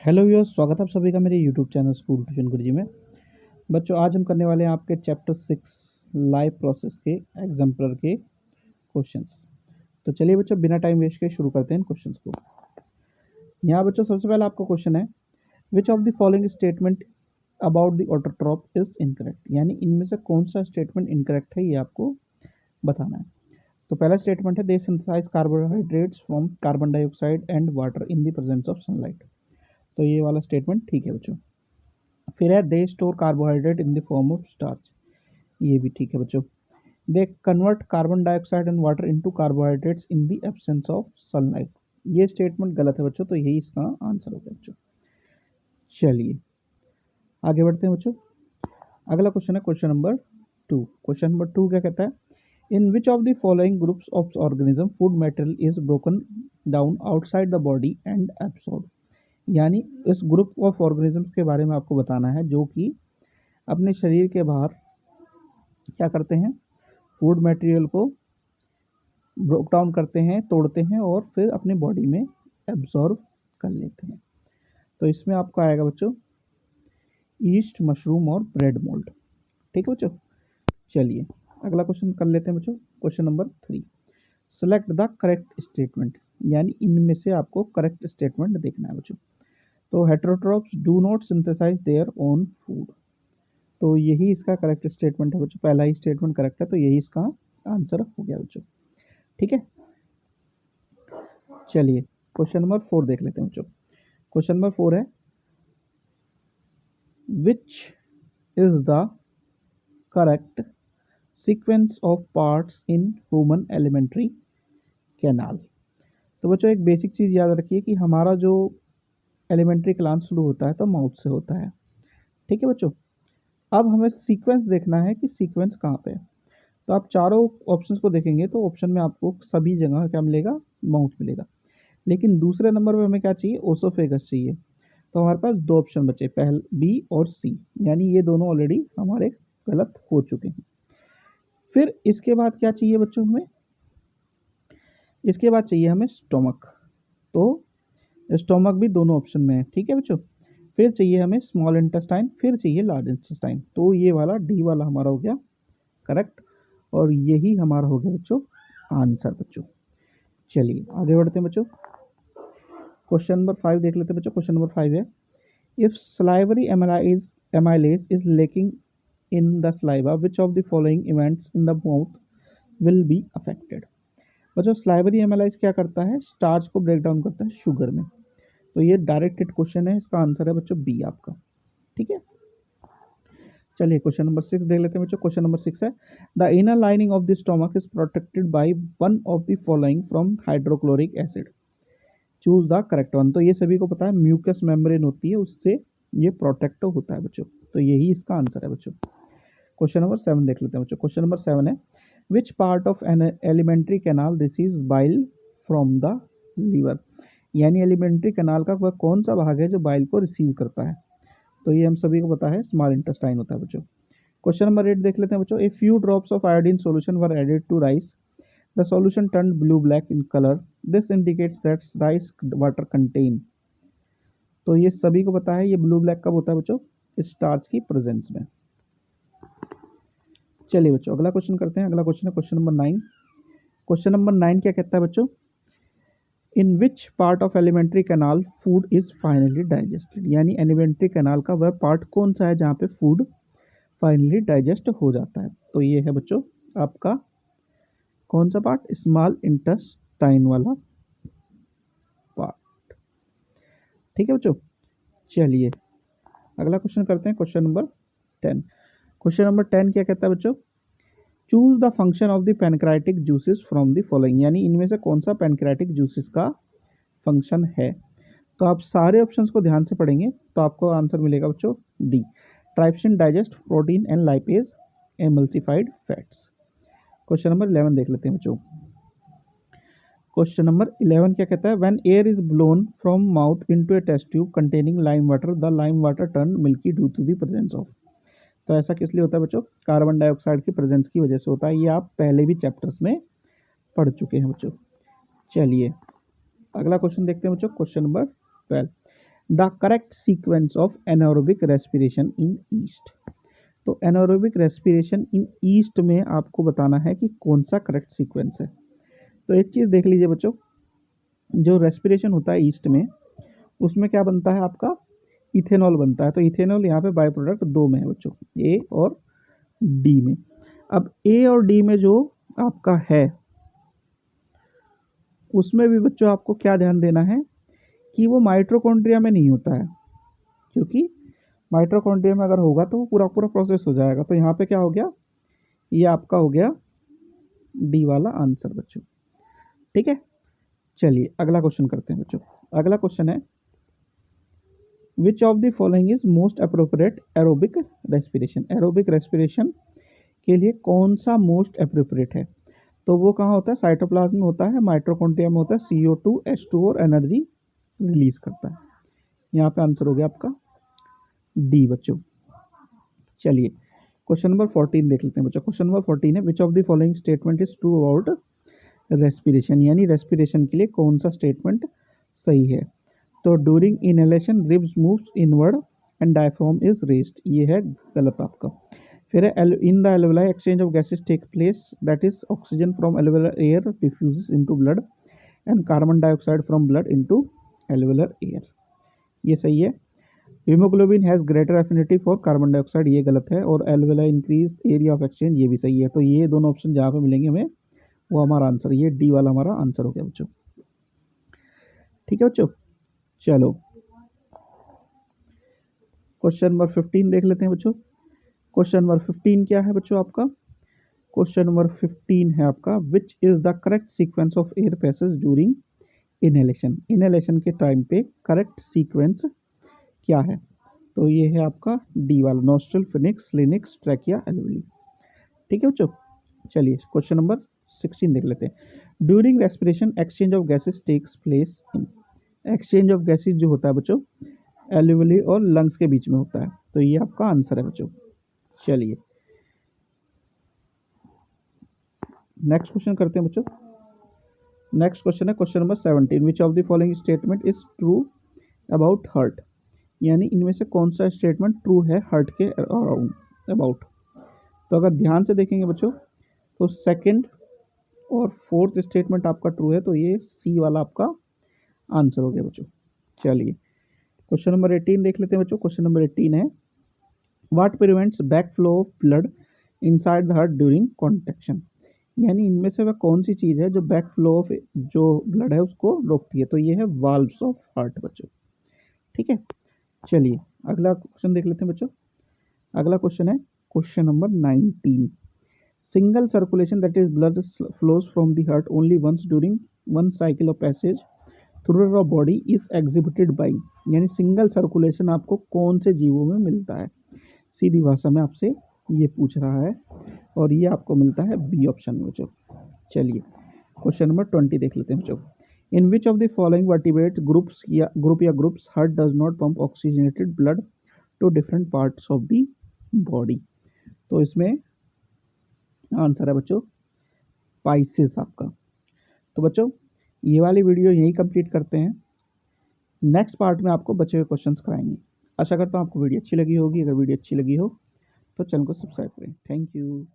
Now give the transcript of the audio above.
Hello viewers, स्वागत है आप सभी का मेरे यूट्यूब चैनल स्कूल ट्यूशन गुरुजी में। बच्चों, आज हम करने वाले हैं आपके चैप्टर 6 लाइफ प्रोसेस के एग्जाम्पलर के क्वेश्चंस। तो चलिए बच्चों, बिना टाइम वेस्ट के शुरू करते हैं क्वेश्चंस को। यहाँ बच्चों सबसे पहला आपका क्वेश्चन है, which of the following statement about the autotroph is incorrect. यानी इनमें से कौन सा स्टेटमेंट इनकरेक्ट है, ये आपको बताना है। तो पहला स्टेटमेंट है, they synthesize carbohydrates from carbon dioxide and water in the presence of sunlight. तो ये वाला स्टेटमेंट ठीक है बच्चों। फिर है, they store carbohydrate in the form of starch. ये भी ठीक है बच्चों। They convert carbon dioxide and water into carbohydrates in the absence of sunlight. ये स्टेटमेंट गलत है बच्चों, तो यही इसका आंसर होगा बच्चों। चलिए आगे बढ़ते हैं बच्चों। अगला क्वेश्चन है क्वेश्चन नंबर 2। क्वेश्चन नंबर 2 क्या कहता है, in which of the following groups of organism food material is broken down outside the body and absorb. यानी इस ग्रुप ऑफ ऑर्गेनिजम्स के बारे में आपको बताना है जो कि अपने शरीर के बाहर क्या करते हैं, फूड मटेरियल को ब्रोक डाउन करते हैं, तोड़ते हैं और फिर अपनी बॉडी में एब्जॉर्ब कर लेते हैं। तो इसमें आपको आएगा बच्चों ईस्ट, मशरूम और ब्रेड मोल्ड। ठीक है बच्चों। चलिए अगला क्वेश्चन कर लेते हैं बच्चों। Question number 3, select the correct statement. यानी इनमें से आपको करेक्ट स्टेटमेंट देखना है बच्चों। तो heterotrophs do not synthesize their own food. तो यही इसका करेक्ट स्टेटमेंट है बच्चों। पहला ही स्टेटमेंट करेक्ट है, तो यही इसका आंसर हो गया बच्चों। ठीक है। चलिए क्वेश्चन नंबर 4 देख लेते हैं बच्चों। क्वेश्चन नंबर 4 है, which is the correct sequence of parts in human alimentary canal. तो बच्चों एक बेसिक चीज़ याद रखिए कि हमारा जो एलिमेंट्री कैनाल शुरू होता है तो माउथ से होता है। ठीक है बच्चों। अब हमें सीक्वेंस देखना है कि सीक्वेंस कहाँ पे है। तो आप चारों ऑप्शंस को देखेंगे तो ऑप्शन में आपको सभी जगह क्या मिलेगा, माउथ मिलेगा। लेकिन दूसरे नंबर पे हमें क्या चाहिए, ओसोफेगस चाहिए। तो हमारे पास दो ऑप्शन बचे, पहले बी और सी, यानी ये दोनों ऑलरेडी हमारे गलत हो चुके हैं। फिर इसके बाद क्या चाहिए बच्चों हमें, इसके बाद चाहिए हमें स्टोमक। तो स्टोमक भी दोनों ऑप्शन में है। ठीक है बच्चों। फिर चाहिए हमें स्मॉल इंटेस्टाइन, फिर चाहिए लार्ज इंटेस्टाइन। तो ये वाला डी वाला हमारा हो गया करेक्ट, और यही हमारा हो गया बच्चों आंसर बच्चों। चलिए आगे बढ़ते हैं बच्चों। क्वेश्चन नंबर 5 देख लेते हैं बच्चों। क्वेश्चन नंबर 5 है, if salivary amylase is lacking in the saliva which of the following events in the mouth will be affected. बच्चों स्लाइवरी एमाइलेज क्या करता है, स्टार्च को ब्रेक डाउन करता है शुगर में। तो ये डायरेक्टेड क्वेश्चन है, इसका आंसर है बच्चों बी आपका। ठीक है। चलिए क्वेश्चन नंबर 6 देख लेते हैं बच्चों। क्वेश्चन नंबर 6 है, the inner lining of the stomach is protected by one of the following from hydrochloric acid, choose the correct one. तो ये सभी को पता है, म्यूकस मेम्ब्रेन होती है, उससे ये प्रोटेक्ट होता है बच्चों। तो यही इसका आंसर है बच्चों। क्वेश्चन नंबर 7 देख लेते हैं बच्चों। क्वेश्चन नंबर 7 है, which part of an alimentary canal receives bile from the liver. यानी एलिमेंट्री कैनाल का वह कौन सा भाग है जो बाइल को रिसीव करता है। तो ये हम सभी को पता है, स्मॉल इंटेस्टाइन होता है बच्चों। क्वेश्चन नंबर 8 देख लेते हैं बच्चों। A few drops of iodine solution were added to rice, the solution turn blue black in colour, this indicates that rice water contain. तो ये सभी को पता है, ये ब्लू ब्लैक कब होता है बच्चों, स्टार्च की प्रेजेंस में। चलिए बच्चों अगला क्वेश्चन करते हैं। अगला क्वेश्चन है क्वेश्चन नंबर 9। क्वेश्चन नंबर 9 क्या कहता है बच्चों, in which part of alimentary canal food is finally digested. यानी एलिमेंट्री कैनाल का वह पार्ट कौन सा है जहाँ पे फूड फाइनली डाइजेस्ट हो जाता है। तो ये है बच्चों आपका कौन सा पार्ट, स्मॉल इंटेस्टाइन वाला पार्ट। ठीक है बच्चों। चलिए अगला क्वेश्चन करते हैं। Question number 10। क्वेश्चन नंबर 10 क्या कहता है बच्चों, choose the function of the pancreatic juices from the following. यानी इनमें से कौन सा पैनक्राइटिक जूसेस का फंक्शन है। तो आप सारे ऑप्शंस को ध्यान से पढ़ेंगे तो आपको आंसर मिलेगा बच्चों D, trypsin digest protein and lipase emulsified fats. Question number 11 देख लेते हैं बच्चों। क्वेश्चन नंबर 11 क्या कहता है, when air is blown from mouth into a test tube containing lime water, the lime water turn milky due to the presence of. तो ऐसा किस लिए होता है बच्चों, कार्बन डाइऑक्साइड की प्रेजेंस की वजह से होता है। ये आप पहले भी चैप्टर्स में पढ़ चुके हैं बच्चों। चलिए अगला क्वेश्चन देखते हैं बच्चों। Question number 12, the correct sequence of anaerobic respiration in east. तो एनारोबिक रेस्पिरेशन इन ईस्ट में आपको बताना है कि कौन सा करेक्ट सीक्वेंस है। तो एक चीज़ देख लीजिए बच्चों, जो रेस्पिरेशन होता है ईस्ट में, उसमें क्या बनता है आपका, इथेनॉल बनता है। तो इथेनॉल यहाँ पे बाय प्रोडक्ट दो में है बच्चों, ए और डी में। अब ए और डी में जो आपका है, उसमें भी बच्चों आपको क्या ध्यान देना है कि वो माइटोकॉन्ड्रिया में नहीं होता है, क्योंकि माइटोकॉन्ड्रिया में अगर होगा तो वो पूरा पूरा प्रोसेस हो जाएगा। तो यहाँ पे क्या हो गया, ये आपका हो गया डी वाला आंसर बच्चों। ठीक है, चलिए अगला क्वेश्चन करते हैं बच्चों। अगला क्वेश्चन है, which of the following is most appropriate aerobic respiration. Aerobic respiration के लिए कौन सा मोस्ट अप्रोप्रिएट है। तो वो कहाँ होता है, साइटोप्लाज्म में होता है, माइटोकॉन्ड्रिया में होता है, CO2 H2 और एनर्जी रिलीज करता है। यहाँ पे आंसर हो गया आपका डी बच्चों। चलिए क्वेश्चन नंबर 14 देख लेते हैं बच्चों। क्वेश्चन नंबर 14 है, which of the following statement is true about respiration, यानी रेस्पिरेशन के लिए कौन सा स्टेटमेंट सही है। तो during inhalation ribs moves inward and diaphragm is raised, ये है गलत आपका। फिर in the alveoli exchange of gases take place, that is oxygen from alveolar air diffuses into blood and carbon dioxide from blood into alveolar air, ये सही है। Haemoglobin has greater affinity for carbon dioxide, ये गलत है। और alveoli increase area of exchange, ये भी सही है। तो ये दोनों ऑप्शन जहाँ पे मिलेंगे हमें, वो हमारा आंसर, ये डी वाला हमारा आंसर हो गया बच्चों। ठीक है बच्चों, चलो क्वेश्चन नंबर 15 देख लेते हैं बच्चों। क्वेश्चन नंबर 15 क्या है बच्चों आपका, क्वेश्चन नंबर 15 है आपका, which is the correct sequence of air passage during inhalation. Inhalation के टाइम पे करेक्ट सीक्वेंस क्या है। तो ये है आपका डी वाला, nostril, Phoenix, Linux, trachea, alveoli. ठीक है बच्चों, चलिए क्वेश्चन नंबर 16 देख लेते हैं। During respiration exchange of gases takes place in. Exchange of gases जो होता है बच्चों, एल्वेली और लंग्स के बीच में होता है। तो ये आपका आंसर है बच्चों। चलिए नेक्स्ट क्वेश्चन करते हैं बच्चों। नेक्स्ट क्वेश्चन है question number 17, which of the following statement is true about heart, यानी इनमें से कौन सा स्टेटमेंट ट्रू है हार्ट के अराउंड अबाउट। तो अगर ध्यान से देखेंगे बच्चों, तो सेकंड और फोर्थ स्टेटमेंट आपका ट्रू है, तो ये सी वाला आपका आंसर हो गया बच्चों। चलिए क्वेश्चन नंबर 18 देख लेते हैं बच्चों। क्वेश्चन नंबर 18 है, what prevents back flow of blood inside the heart during contraction, यानी इनमें से वह कौन सी चीज़ है जो बैक फ्लो ऑफ जो ब्लड है उसको रोकती है। तो ये है वाल्व्स ऑफ हार्ट बच्चों। ठीक है, चलिए अगला क्वेश्चन देख लेते हैं बच्चों। अगला क्वेश्चन है question number 19, single circulation that is blood flows from the heart only once during one cycle of passage through the body is exhibited by, यानी सिंगल सर्कुलेशन आपको कौन से जीवों में मिलता है। सीधी भाषा में आपसे ये पूछ रहा है, और ये आपको मिलता है बी ऑप्शन में बच्चों। चलिए क्वेश्चन नंबर 20 देख लेते हैं बच्चों। In which of the following vertebrate groups heart does not pump oxygenated blood to different parts of the body. तो इसमें आंसर है बच्चों स्पाइसेस आपका। तो बच्चों ये वाली वीडियो यहीं कंप्लीट करते हैं, नेक्स्ट पार्ट में आपको बचे हुए क्वेश्चंस कराएंगे। आशा करता हूँ आपको वीडियो अच्छी लगी होगी। अगर वीडियो अच्छी लगी हो तो चैनल को सब्सक्राइब करें। Thank you.